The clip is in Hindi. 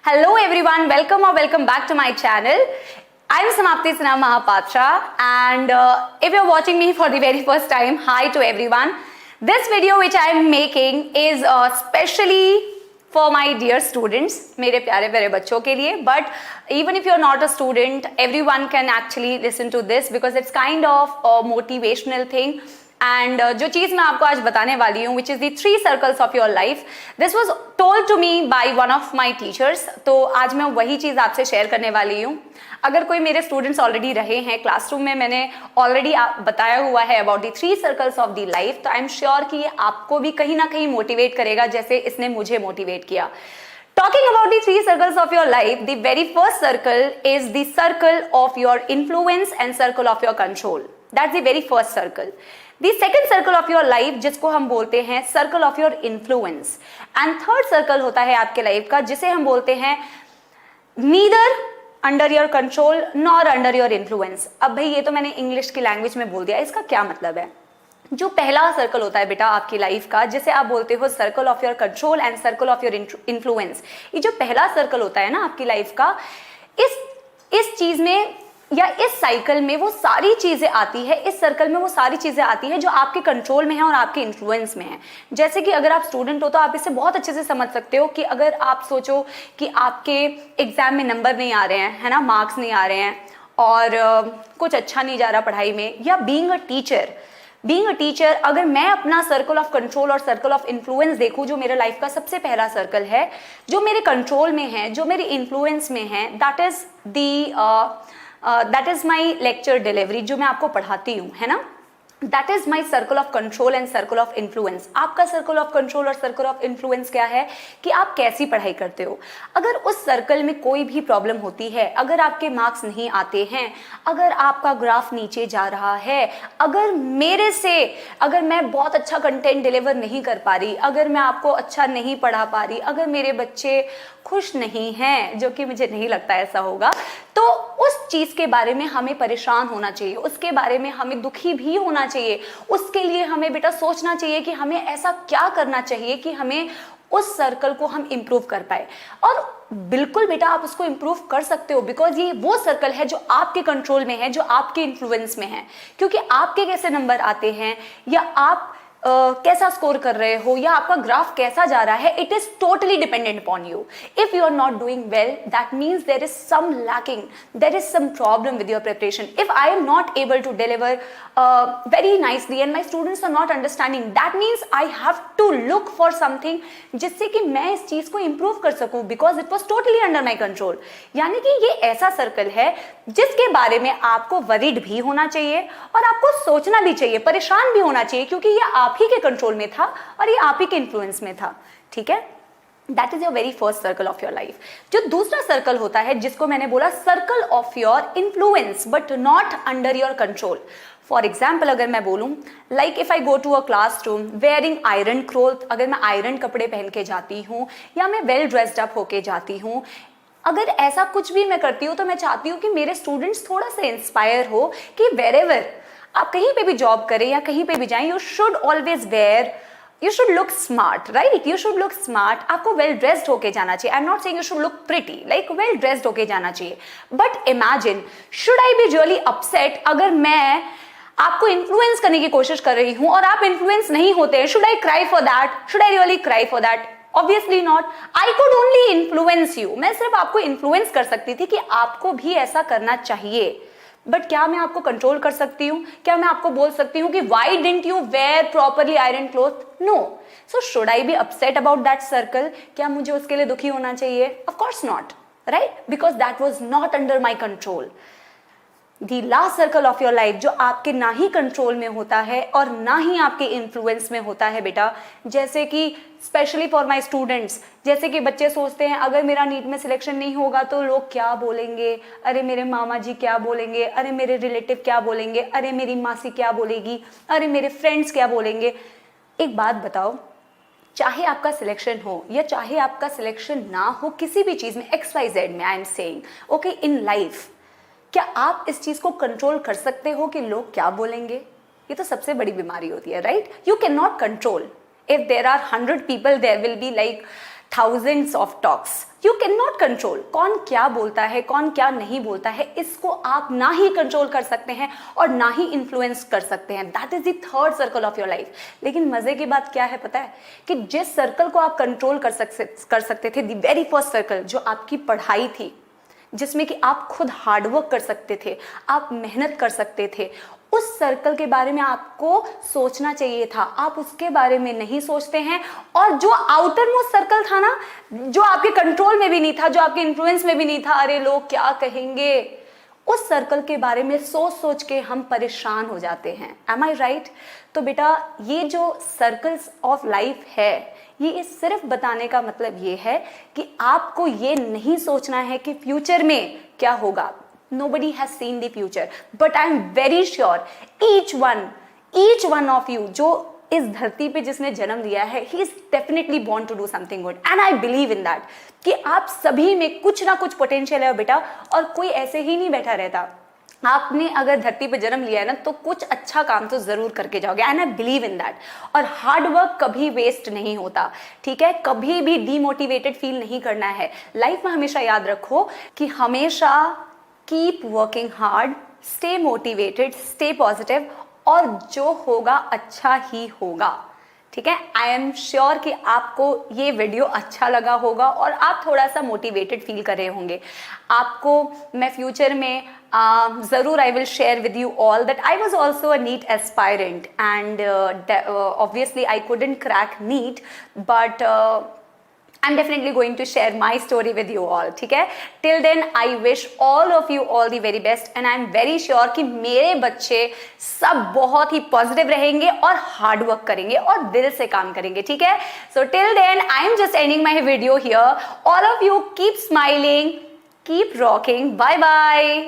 Hello everyone, welcome or welcome back to my channel. I am Samapti Sinha Mahapatra and if you're watching me for the very first time, hi to everyone. This video which I am making is specially for my dear students, मेरे प्यारे प्यारे बच्चों के लिए. But even if you're not a student, everyone can actually listen to this because it's kind of a motivational thing. And जो चीज़ मैं आपको आज बताने वाली हूँ which is the 3 circles of your life, this was told to me by one of my teachers. तो आज मैं वही चीज़ आपसे शेयर करने वाली हूँ. अगर कोई मेरे स्टूडेंट्स ऑलरेडी रहे हैं क्लासरूम में, मैंने ऑलरेडी बताया हुआ है about the 3 circles of the life, तो आई एम श्योर कि ये आपको भी कहीं ना कहीं मोटिवेट करेगा जैसे इसने मुझे मोटिवेट किया. Talking about the 3 circles of your life, the very first circle is the circle of your influence and circle of your control. That's the very first circle. The second circle of your life जिसको हम बोलते हैं circle of your influence. And third circle होता है आपके लाइफ का जिसे हम बोलते हैं neither under your control nor under your influence. अब भाई ये तो मैंने इंग्लिश की लैंग्वेज में बोल दिया, इसका क्या मतलब है? जो पहला सर्कल होता है बेटा आपकी लाइफ का, जिसे आप बोलते हो circle of your control and circle of your influence, ये जो पहला सर्कल होता है ना आपकी लाइफ का, इस चीज में या इस साइकिल में वो सारी चीजें आती है, इस सर्कल में वो सारी चीजें आती है जो आपके कंट्रोल में है और आपके इन्फ्लुएंस में है. जैसे कि अगर आप स्टूडेंट हो तो आप इसे बहुत अच्छे से समझ सकते हो कि अगर आप सोचो कि आपके एग्जाम में नंबर नहीं आ रहे हैं, है ना, मार्क्स नहीं आ रहे हैं और कुछ अच्छा नहीं जा रहा पढ़ाई में, या बीइंग अ टीचर अगर मैं अपना सर्कल ऑफ कंट्रोल और सर्कल ऑफ इन्फ्लुएंस देखूं, जो मेरे लाइफ का सबसे पहला सर्कल है, जो मेरे कंट्रोल में है, जो मेरे इन्फ्लुएंस में है, that is my lecture delivery, जो मैं आपको पढ़ाती हूँ, है ना. That is my circle of control and circle of influence. आपका सर्कल ऑफ कंट्रोल और सर्कल ऑफ इन्फ्लुएंस क्या है कि आप कैसी पढ़ाई करते हो. अगर उस सर्कल में कोई भी प्रॉब्लम होती है, अगर आपके मार्क्स नहीं आते हैं, अगर आपका ग्राफ नीचे जा रहा है, अगर मैं बहुत अच्छा कंटेंट डिलीवर नहीं कर पा रही, अगर मैं आपको अच्छा नहीं पढ़ा पा रही, अगर मेरे बच्चे खुश नहीं हैं, जो कि मुझे नहीं लगता ऐसा होगा, तो उस चीज के बारे में हमें परेशान होना चाहिए, उसके बारे में हमें दुखी भी होना चाहिए. उसके लिए हमें बेटा सोचना चाहिए कि हमें ऐसा क्या करना चाहिए कि हमें उस सर्कल को हम इंप्रूव कर पाए. और बिल्कुल बेटा आप उसको इंप्रूव कर सकते हो, बिकॉज ये वो सर्कल है जो आपके कंट्रोल में है, जो आपके इन्फ्लुएंस में है. क्योंकि आपके कैसे नंबर आते हैं या आप कैसा स्कोर कर रहे हो या आपका ग्राफ कैसा जा रहा है, it is totally dependent upon you. If you are not doing well, that means there is some lacking, there is some problem with your preparation. If I am not able to deliver very nicely and my students are not understanding, that means I have to look for something जिससे कि मैं इस चीज को इंप्रूव कर सकूं, because it was totally under my control. यानी कि ये ऐसा सर्कल है जिसके बारे में आपको वरीड भी होना चाहिए और आपको सोचना भी चाहिए, परेशान भी होना चाहिए, क्योंकि ये आप ही के कंट्रोल में था और ये आप ही के इन्फ्लुएंस में था. ठीक है, that is your very first circle of your life. जो दूसरा सर्कल होता है जिसको मैंने बोला circle of your influence but not under your control. For example अगर मैं बोलूं, like if I go to a classroom wearing iron cloth, अगर मैं आयरन कपड़े पहन के जाती हूँ या मैं वेल ड्रेस्ड अप होके जाती हूँ, अगर ऐसा कुछ भी मैं करती हूँ तो मैं चाहती हूँ कि मेरे स्टूडेंट्स थोड़ा सा इंस्पायर हो कि वेरेवर आप कहीं पे भी जॉब करें या कहीं पे भी जाएं, you should always wear, you should look smart, right? You should look smart. आपको well dressed होके जाना चाहिए. I'm not saying you should look pretty, like well dressed होके जाना चाहिए. But imagine, should I be really upset अगर मैं आपको इन्फ्लुएंस करने की कोशिश कर रही हूँ और आप इन्फ्लुएंस नहीं होते हैं? Should I cry for that? Should I really cry for that? Obviously not. I could only influence you. मैं सिर्फ आपको इन्फ्लुएंस कर सकती थी कि आपको भी ऐसा करना चाहिए. बट क्या मैं आपको कंट्रोल कर सकती हूँ? क्या मैं आपको बोल सकती हूँ कि why didn't you wear properly iron cloth? No. So should I be upset about that circle? क्या मुझे उसके लिए दुखी होना चाहिए? Of course not, right? Because that was not under my control. The last circle of your life जो आपके ना ही कंट्रोल में होता है और ना ही आपके इन्फ्लुएंस में होता है बेटा, जैसे कि स्पेशली फॉर माई स्टूडेंट्स, जैसे कि बच्चे सोचते हैं अगर मेरा नीट में सिलेक्शन नहीं होगा तो लोग क्या बोलेंगे, अरे मेरे मामा जी क्या बोलेंगे, अरे मेरे रिलेटिव क्या बोलेंगे, अरे मेरी मासी क्या बोलेगी, अरे मेरे फ्रेंड्स क्या बोलेंगे. एक बात बताओ, चाहे आपका सिलेक्शन हो या चाहे आपका सिलेक्शन ना हो किसी भी चीज में, XYZ में, I am saying okay, in life, क्या आप इस चीज को कंट्रोल कर सकते हो कि लोग क्या बोलेंगे? ये तो सबसे बड़ी बीमारी होती है, right? You can not control. If there are 100 people, there will be like thousands of talks. You cannot control कौन क्या बोलता है, कौन क्या नहीं बोलता है, इसको आप ना ही कंट्रोल कर सकते हैं और ना ही इन्फ्लुएंस कर सकते हैं. That is the third circle of your life. लेकिन मजे की बात क्या है पता है, कि जिस सर्कल को आप कंट्रोल कर सकते थे, द वेरी फर्स्ट सर्कल जो आपकी पढ़ाई थी, जिसमें कि आप खुद हार्डवर्क कर सकते थे, आप मेहनत कर सकते थे, उस सर्कल के बारे में आपको सोचना चाहिए था. आप उसके बारे में नहीं सोचते हैं. और जो आउटर मोस्ट सर्कल था ना, जो आपके कंट्रोल में भी नहीं था, जो आपके इन्फ्लुएंस में भी नहीं था, अरे लोग क्या कहेंगे, उस सर्कल के बारे में सोच सोच के हम परेशान हो जाते हैं. एम आई राइट? तो बेटा ये जो सर्कल्स ऑफ लाइफ है, ये सिर्फ बताने का मतलब ये है कि आपको ये नहीं सोचना है कि फ्यूचर में क्या होगा. Nobody has seen the future, but I am very sure each one of you जो इस धरती पे जिसने जन्म लिया है, he is definitely born to do something good, and I believe in that कि आप सभी में कुछ ना कुछ पोटेंशियल है बेटा, और कोई ऐसे ही नहीं बैठा रहता. आपने अगर धरती पे जन्म लिया है ना, तो कुछ अच्छा काम तो जरूर करके जाओगे, and I believe in that. और हार्ड वर्क कभी वेस्ट नहीं होता, ठीक है? कभी भी डीमोटिवेटेड फील नहीं करना है. लाइफ में हमेशा याद रखो कि हमेशा keep working hard, stay motivated, stay positive, और जो होगा अच्छा ही होगा. ठीक है? आई एम श्योर कि आपको ये वीडियो अच्छा लगा होगा और आप थोड़ा सा मोटिवेटेड फील कर रहे होंगे. आपको मैं फ्यूचर में ज़रूर I will share with you all that I was also a NEET aspirant, and obviously I couldn't crack NEET, but I'm definitely going to share my story with you all. ठीक है? Till then I wish all of you all the very best, and I'm very sure कि मेरे बच्चे सब बहुत ही पॉजिटिव रहेंगे और हार्ड वर्क करेंगे और दिल से काम करेंगे. ठीक है? So till then I am just ending my video here. All of you keep smiling, keep rocking. Bye bye.